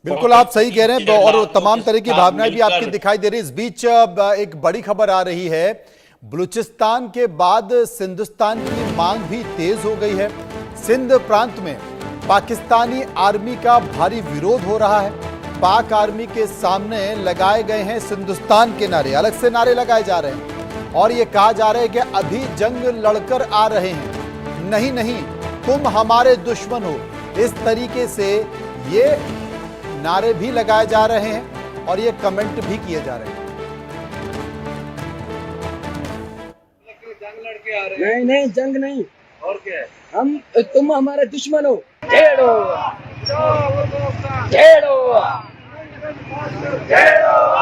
बिल्कुल आप सही कह रहे हैं और तमाम तरह की भावनाएं भी आपकी मिलकर दिखाई दे रही है। इस बीच एक बड़ी खबर आ रही है, बलूचिस्तान के बाद सिंधिस्तान की मांग भी तेज हो गई है। सिंध प्रांत में पाकिस्तानी आर्मी का भारी विरोध हो रहा है। पाक आर्मी के सामने लगाए गए हैं सिंधिस्तान के नारे, अलग से नारे लगाए जा रहे हैं और ये कहा जा रहा है कि अभी जंग लड़कर आ रहे हैं, नहीं नहीं तुम हमारे दुश्मन हो। इस तरीके से ये नारे भी लगाए जा रहे हैं और ये कमेंट भी किए जा रहे हैं। जंग लड़के आ रहे हैं। नहीं नहीं जंग नहीं, और क्या है? तुम हमारे दुश्मन हो। छेड़ो छेड़ो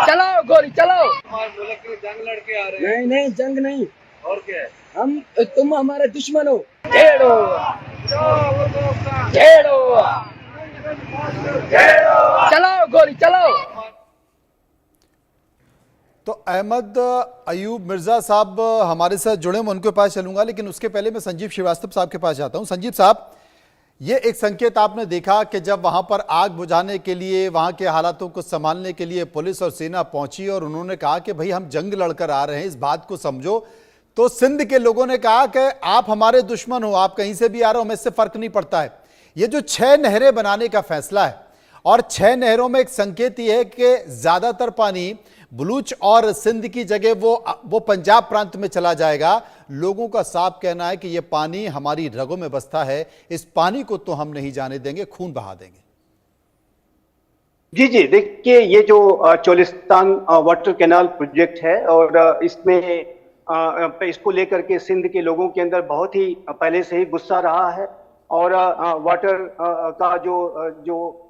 चलाओ गोली चलाओ। हमारे मुल्क में जंग लड़के आ रहे हैं। नहीं नहीं जंग नहीं, और क्या है? तुम हमारे दुश्मन हो। छेड़ो छेड़ो चलाओ गोली चलाओ। तो अहमद अयूब मिर्जा साहब हमारे साथ जुड़े, मैं उनके पास चलूंगा, लेकिन उसके पहले मैं संजीव श्रीवास्तव साहब के पास जाता हूं। संजीव साहब, ये एक संकेत आपने देखा कि जब वहां पर आग बुझाने के लिए, वहां के हालातों को संभालने के लिए पुलिस और सेना पहुंची और उन्होंने कहा कि भाई हम जंग लड़कर आ रहे हैं, इस बात को समझो, तो सिंध के लोगों ने कहा कि आप हमारे दुश्मन हो, आप कहीं से भी आ रहे हो, हमें इससे फर्क नहीं पड़ता है। ये जो 6 नहरें बनाने का फैसला है और 6 नहरों में एक संकेत ये है कि ज्यादातर पानी बलूच और सिंध की जगह वो पंजाब प्रांत में चला जाएगा। लोगों का साफ कहना है कि ये पानी हमारी रगों में बसता है, इस पानी को तो हम नहीं जाने देंगे, खून बहा देंगे। जी जी, देखिए ये जो चोलिस्तान वाटर कैनाल प्रोजेक्ट है और इसमें इसको लेकर के सिंध के लोगों के अंदर बहुत ही पहले से ही गुस्सा रहा है और वाटर का जो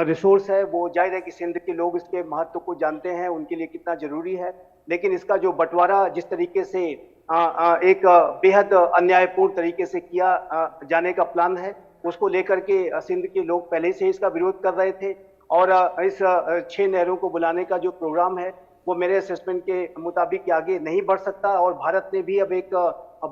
रिसोर्स है वो जाहिर है कि सिंध के लोग इसके महत्व को जानते हैं, उनके लिए कितना जरूरी है। लेकिन इसका जो बंटवारा जिस तरीके से एक बेहद अन्यायपूर्ण तरीके से किया जाने का प्लान है, उसको लेकर के सिंध के लोग पहले से इसका विरोध कर रहे थे और इस 6 नहरों को बुलाने का जो प्रोग्राम है वो मेरे असेसमेंट के मुताबिक आगे नहीं बढ़ सकता। और भारत ने भी अब एक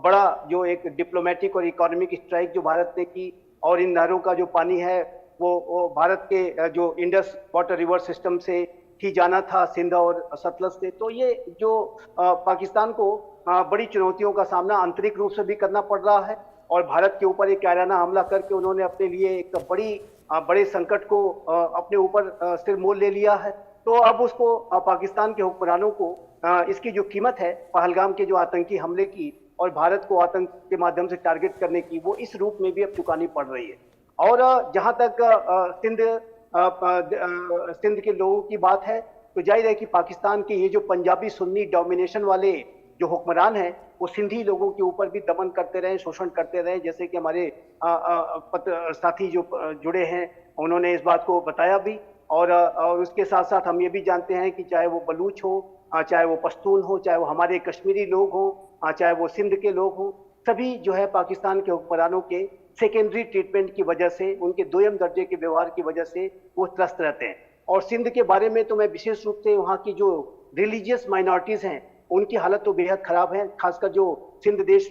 बड़ा जो एक डिप्लोमेटिक और इकोनॉमिक स्ट्राइक जो भारत ने की और इन नहरों का जो पानी है वो भारत के जो इंडस वाटर रिवर सिस्टम से ही जाना था, सिंध और सतलज से। तो ये जो पाकिस्तान को बड़ी चुनौतियों का सामना आंतरिक रूप से भी करना पड़ रहा है और भारत के ऊपर एक कायराना हमला करके उन्होंने अपने लिए एक बड़े संकट को अपने ऊपर सिर मोल ले लिया है। तो अब उसको पाकिस्तान के हुक्मरानों को इसकी जो कीमत है पहलगाम के जो आतंकी हमले की और भारत को आतंक के माध्यम से टारगेट करने की, वो इस रूप में भी अब चुकानी पड़ रही है। और जहां तक सिंध के लोगों की बात है तो जाहिर है कि पाकिस्तान के ये जो पंजाबी सुन्नी डोमिनेशन वाले जो हुक्मरान हैं वो सिंधी लोगों के ऊपर भी दमन करते रहे, शोषण करते रहे। जैसे कि हमारे साथी जो जुड़े हैं उन्होंने इस बात को बताया भी और उसके साथ साथ हम ये भी जानते हैं कि चाहे वो बलूच हो, चाहे वो पश्तून हो, चाहे वो हमारे कश्मीरी लोग हो, चाहे वो सिंध के लोग हो, सभी जो है पाकिस्तान के हुक्मरानों के सेकेंडरी ट्रीटमेंट की वजह से, उनके दोयम दर्जे के व्यवहार की वजह से वो त्रस्त रहते हैं। और सिंध के बारे में तो मैं विशेष रूप से वहाँ की जो रिलीजियस माइनॉरिटीज हैं उनकी हालत तो बेहद खराब है। खासकर जो सिंध देश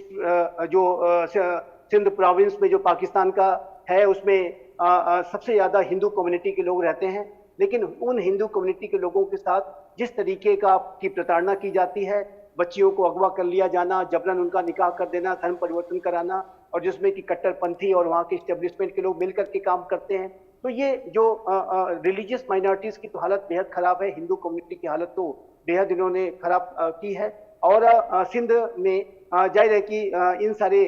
सिंध प्रोविंस में जो पाकिस्तान का है उसमें सबसे ज्यादा हिंदू कम्युनिटी के लोग रहते हैं। लेकिन उन हिंदू कम्युनिटी के लोगों के साथ जिस तरीके की प्रताड़ना की जाती है, बच्चियों को अगवा कर लिया जाना, जबरन उनका निकाह कर देना, धर्म परिवर्तन कराना, और जिसमें कि कट्टरपंथी और वहाँ के इस्टेब्लिशमेंट के लोग मिलकर के काम करते हैं। तो ये जो रिलीजियस माइनॉरिटीज की तो हालत बेहद खराब है, हिंदू कम्युनिटी की हालत तो बेहद इन्होंने खराब की है। और सिंध में जाहिर है कि इन सारे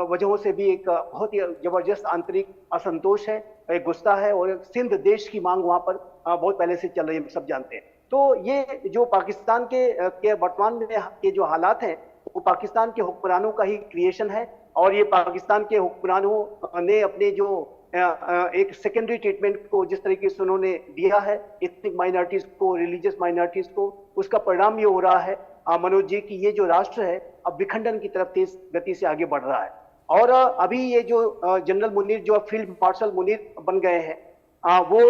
वजहों से भी एक बहुत ही जबरदस्त आंतरिक असंतोष है, एक गुस्सा है और सिंध देश की मांग वहां पर बहुत पहले से चल रही है, सब जानते हैं। तो ये जो पाकिस्तान के वर्तमान में के जो हालात हैं वो पाकिस्तान के हुक्मरानों का ही क्रिएशन है और ये पाकिस्तान के हुक्मरानों ने अपने जो एक सेकेंडरी ट्रीटमेंट को जिस तरीके से उन्होंने दिया है एथनिक माइनॉरिटीज को, रिलीजियस माइनॉरिटीज को, उसका परिणाम ये हो रहा है मनोज जी की ये जो राष्ट्र है अब विखंडन की तरफ तेज गति से आगे बढ़ रहा है। और अभी ये जो जनरल मुनीर जो फील्ड मार्शल मुनीर बन गए हैं वो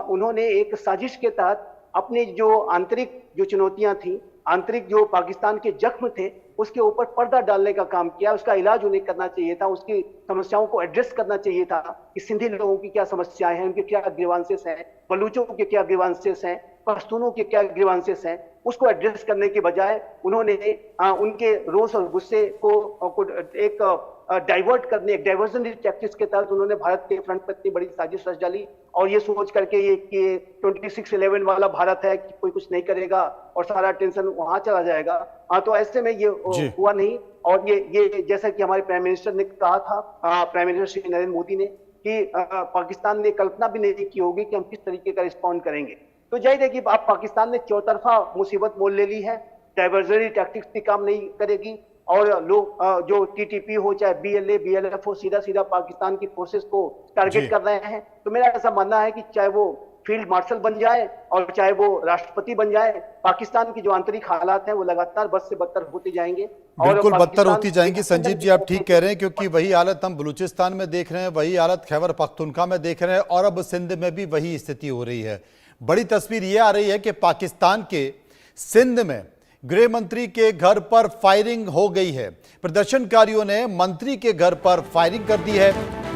उन्होंने एक साजिश के तहत अपनी जो आंतरिक जो चुनौतियां थी आंतरिक जो पाकिस्तान के जख्म थे उसके ऊपर पर्दा डालने का काम किया, उसका इलाज उन्हें करना चाहिए था, उसकी समस्याओं को एड्रेस करना चाहिए था कि सिंधी लोगों की क्या समस्याएं हैं, उनके क्या ग्रीवांसेस हैं, बलूचों के क्या ग्रीवांसेस हैं, पश्तूनों के क्या ग्रीवांसेस हैं, उसको एड्रेस करने के बजाय उन्होंने उनके रोष और गुस्से को एक डाइवर्ट करने, एक डाइवर्जनरी टैक्टिक्स के तहत उन्होंने भारत के फ्रंट पर इतनी बड़ी साजिश रच डाली और ये सोच करके ये कि 26/11 वाला भारत है कि कोई कुछ नहीं करेगा और सारा टेंशन वहां चला जाएगा। तो ऐसे में ये हुआ नहीं। और ये जैसा कि हमारे प्राइम मिनिस्टर ने कहा था, प्राइम मिनिस्टर श्री नरेंद्र मोदी ने, कि पाकिस्तान ने कल्पना भी नहीं की होगी कि हम किस तरीके का रिस्पॉन्ड करेंगे। तो जाहिर है कि आप पाकिस्तान ने चौतरफा मुसीबत मोल ले ली है, डाइवर्जनरी टैक्टिक्स भी काम नहीं करेगी और लोग जो टीटीपी हो चाहे बीएलए बीएलएफ हो सीधा सीधा पाकिस्तान की फोर्सेस को टारगेट कर रहे हैं। तो मेरा ऐसा मानना है कि चाहे वो फील्ड मार्शल बन जाए और चाहे वो राष्ट्रपति बन जाए, पाकिस्तान की जो आंतरिक हालात हैं वो लगातार बद से बदतर होते जाएंगे और बिल्कुल बदतर पाकिस्तान होती जाएंगी। संजीव जी आप ठीक कह रहे हैं, क्योंकि वही हालत हम बलूचिस्तान में देख रहे हैं, वही हालत खैबर पख्तूनख्वा में देख रहे हैं और अब सिंध में भी वही स्थिति हो रही है। बड़ी तस्वीर ये आ रही है कि पाकिस्तान के सिंध में गृह मंत्री के घर पर फायरिंग हो गई है। प्रदर्शनकारियों ने मंत्री के घर पर फायरिंग कर दी है।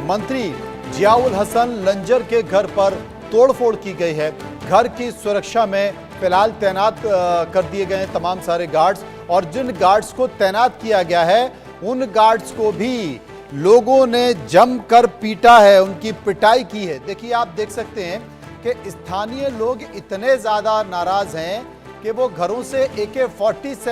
मंत्री जियाउल हसन लंजर के घर पर तोड़फोड़ की गई है। घर की सुरक्षा में फिलहाल तैनात कर दिए गए हैं तमाम सारे गार्ड्स, और जिन गार्ड्स को तैनात किया गया है उन गार्ड्स को भी लोगों ने जमकर पीटा है, उनकी पिटाई की है। देखिए आप देख सकते हैं कि स्थानीय लोग इतने ज्यादा नाराज हैं कि वो घरों से AK-47